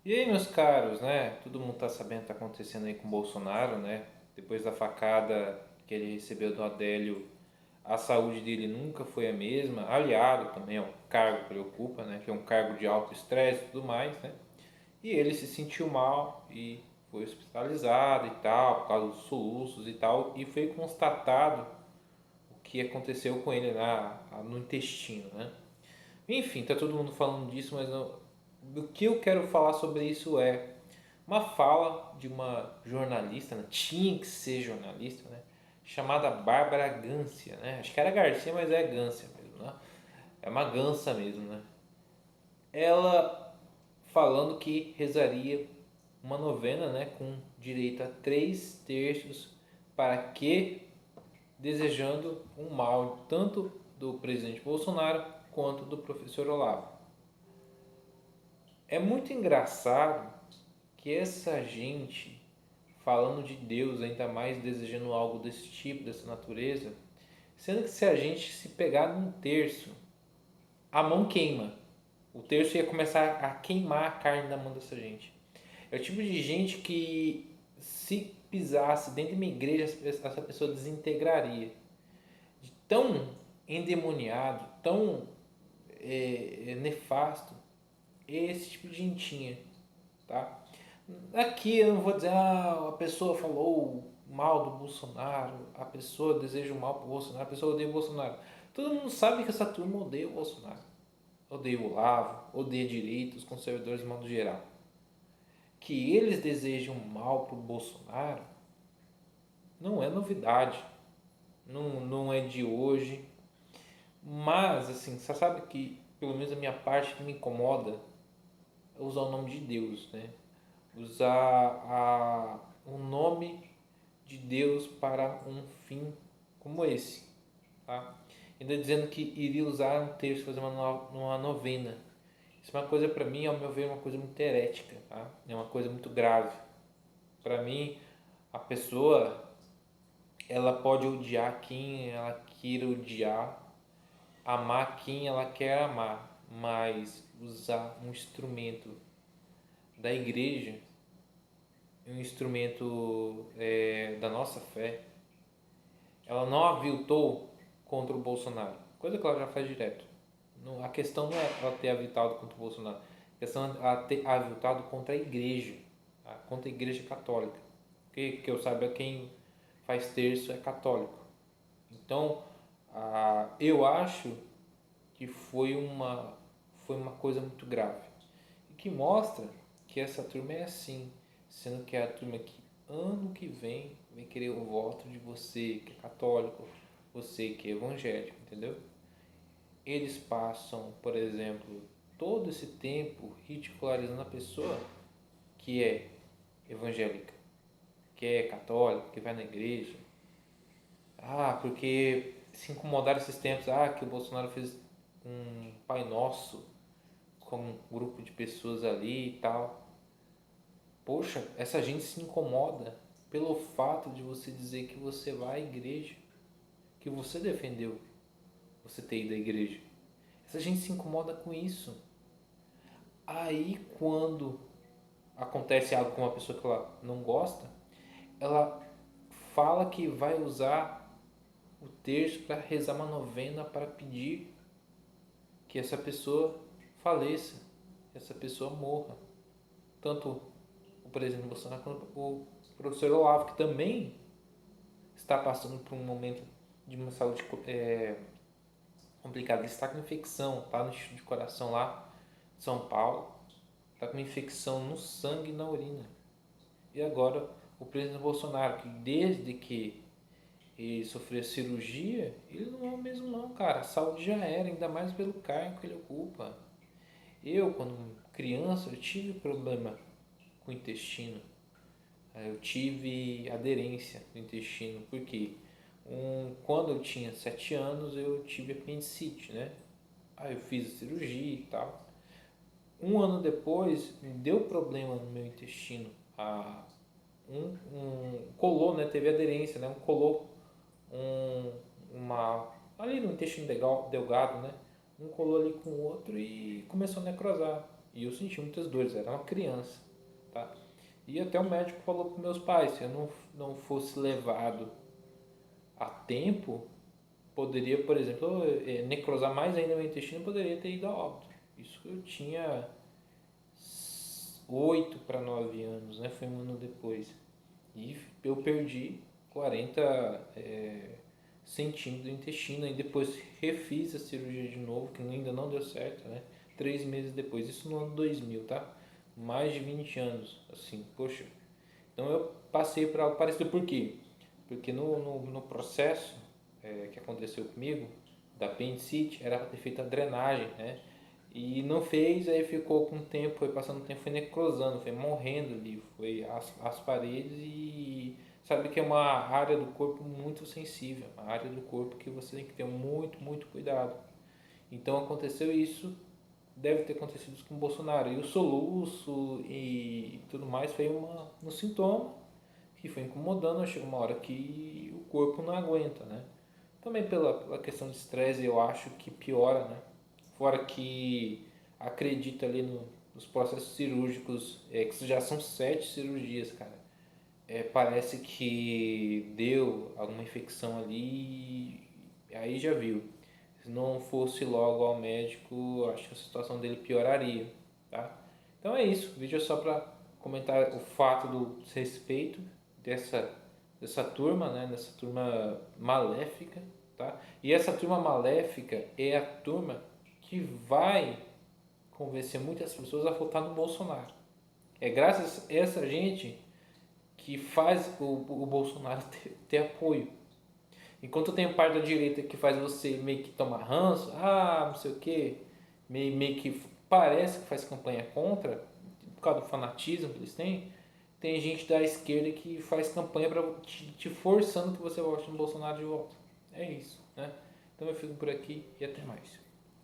E aí, meus caros, né? Todo mundo tá sabendo o que tá acontecendo aí com o Bolsonaro, né? Depois da facada que ele recebeu do Adélio, a saúde dele nunca foi a mesma, aliado também ao cargo que ele ocupa, né? Que é um cargo de alto estresse e tudo mais, né? E ele se sentiu mal e foi hospitalizado e tal, por causa dos soluços e tal, e foi constatado o que aconteceu com ele no intestino, né? Enfim, tá todo mundo falando disso, mas o que eu quero falar sobre isso é uma fala de uma jornalista, né? Tinha que ser jornalista, né? Chamada Bárbara Gância, né? Acho que era Garcia, mas é Gância mesmo, né? É uma gança mesmo, né? Ela falando que rezaria uma novena, né? Com direito a 3 terços para que desejando um mal tanto do presidente Bolsonaro quanto do professor Olavo. É muito engraçado que essa gente, falando de Deus, ainda mais desejando algo desse tipo, dessa natureza, sendo que se a gente se pegar num terço, a mão queima. O terço ia começar a queimar a carne da mão dessa gente. É o tipo de gente que, se pisasse dentro de uma igreja, essa pessoa desintegraria. De tão endemoniado, tão nefasto, esse tipo de gentinha, tá? Aqui eu não vou dizer, a pessoa falou mal do Bolsonaro, a pessoa deseja o mal pro Bolsonaro, a pessoa odeia o Bolsonaro. Todo mundo sabe que essa turma odeia o Bolsonaro. Odeia o Olavo, odeia direito, os conservadores de modo geral. Que eles desejam mal pro Bolsonaro não é novidade, não é de hoje. Mas, assim, você sabe que, pelo menos a minha parte que me incomoda é usar o nome de Deus, né? Usar o nome de Deus para um fim como esse, tá? Ainda dizendo que iria usar um texto, fazer uma novena. Isso é uma coisa para mim, ao meu ver, uma coisa muito herética, tá? É uma coisa muito grave. Para mim, a pessoa ela pode odiar quem ela queira odiar, amar quem ela quer amar, mas usar um instrumento da igreja, um instrumento da nossa fé, ela não aviltou contra o Bolsonaro, coisa que ela já faz direto. A questão não é ela ter aviltado contra o Bolsonaro, a questão é ela ter aviltado contra a igreja, tá? Contra a igreja católica. Porque, que eu saiba, quem faz terço é católico. Então, eu acho que foi uma coisa muito grave. E que mostra que essa turma é assim, sendo que é a turma que ano que vem querer o voto de você que é católico, você que é evangélico, entendeu? Eles passam, por exemplo, todo esse tempo ridicularizando a pessoa que é evangélica, que é católica, que vai na igreja. Porque se incomodaram esses tempos, que o Bolsonaro fez um Pai Nosso com um grupo de pessoas ali e tal. Poxa, essa gente se incomoda pelo fato de você dizer que você vai à igreja, que você defendeu você ter ido à igreja. Essa gente se incomoda com isso. Aí quando acontece algo com uma pessoa que ela não gosta, ela fala que vai usar o terço para rezar uma novena para pedir que essa pessoa faleça, que essa pessoa morra. Tanto o presidente Bolsonaro quanto o professor Olavo, que também está passando por um momento de uma saúde complicada. Ele está com infecção, está no Instituto de Coração lá de São Paulo, está com infecção no sangue e na urina. E agora o presidente Bolsonaro, que desde que ele sofreu cirurgia, ele não é o mesmo não, cara. A saúde já era, ainda mais pelo cargo que ele ocupa. Eu, quando criança, eu tive problema com o intestino. Eu tive aderência no intestino, porque quando eu tinha 7 anos eu tive apendicite, né? Aí eu fiz a cirurgia e tal. Um ano depois me deu problema no meu intestino. Colou, né? Teve aderência, né? Colou um, ali no intestino delgado, né? Um colou ali com o outro e começou a necrosar. E eu senti muitas dores, era uma criança, tá? E até o médico falou para meus pais, se eu não fosse levado a tempo, poderia, por exemplo, necrosar mais ainda meu intestino, poderia ter ido a óbito. Isso eu tinha 8 para 9 anos, né? Foi um ano depois. E eu perdi 40 centímetros do intestino e depois refiz a cirurgia de novo, que ainda não deu certo, né? 3 meses depois, isso no ano 2000, tá? Mais de 20 anos, assim, poxa. Então eu passei por algo parecido, por quê? Porque no processo que aconteceu comigo, da apendicite, era para ter feito a drenagem, né? E não fez, aí ficou com o tempo, foi passando o tempo, foi necrosando, foi morrendo ali, foi as paredes e sabe que é uma área do corpo muito sensível, uma área do corpo que você tem que ter muito, muito cuidado. Então aconteceu isso, deve ter acontecido isso com o Bolsonaro. E o soluço e tudo mais foi um sintoma que foi incomodando, chega uma hora que o corpo não aguenta, né? Também pela questão de estresse, eu acho que piora, né? Fora que acredita ali nos processos cirúrgicos, que já são 7 cirurgias, cara. Parece que deu alguma infecção ali, aí já viu. Se não fosse logo ao médico, acho que a situação dele pioraria, tá? Então é isso, o vídeo é só para comentar o fato do desrespeito dessa turma, né? Dessa turma maléfica, tá? E essa turma maléfica é a turma que vai convencer muitas pessoas a votar no Bolsonaro. É graças a essa gente que faz o Bolsonaro ter apoio. Enquanto tem parte da direita que faz você meio que tomar ranço, não sei o que, meio que parece que faz campanha contra, por causa do fanatismo que eles têm, tem gente da esquerda que faz campanha para te forçando que você vote no Bolsonaro de volta. É isso, né? Então eu fico por aqui e até mais.